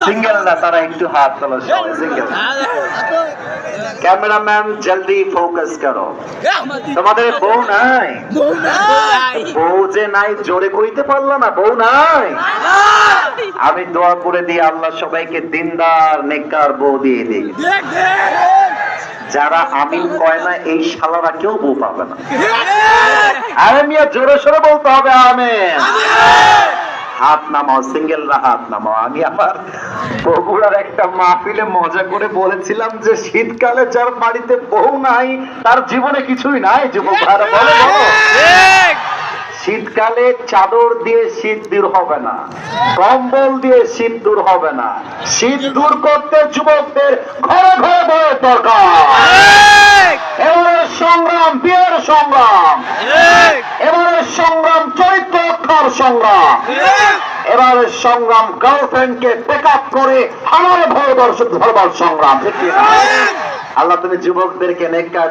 single না তারা একটু হাত তোলো সবাই সিঙ্গেল ক্যামেরাম্যান জলদি ফোকাস করো তোমাদের বউ নাই বউ যে নাই জোরে কইতে পারলো না বউ নাই আমি দোয়া করে দিই আল্লাহ সবাইকে দিনদার নেককার বউ দিয়ে দিই যারা আমিন কয় না এই শালারা কেউ বউ পাবে না আরে মিয়া জোরে সোরে বলতে হবে আমিন হাত নামাও সিঙ্গেলরা হাত নামাও আমি আবার বগুড়ার একটা মাহফিলে মজা করে বলেছিলাম যে শীতকালে যার বাড়িতে বউ নাই তার জীবনে কিছুই নাই যুবক ভাইরা বলো শীতকালে চাদর দিয়ে শীত দূর হবে না কম্বল দিয়ে শীত দূর হবে না শীত দূর করতে যুবকদের ঘরে ঘরে বউয়ের দরকার এবারে সংগ্রাম বিয়ের সংগ্রাম এবারে সংগ্রাম চরিত্র রক্ষার সংগ্রাম এবারে সংগ্রাম গার্লফ্রেন্ডকে পিক আপ করে আমার ভালোবাসা ধরবার সংগ্রাম ঠিক না আল্লাহ তুমি যুবকদেরকে নেককার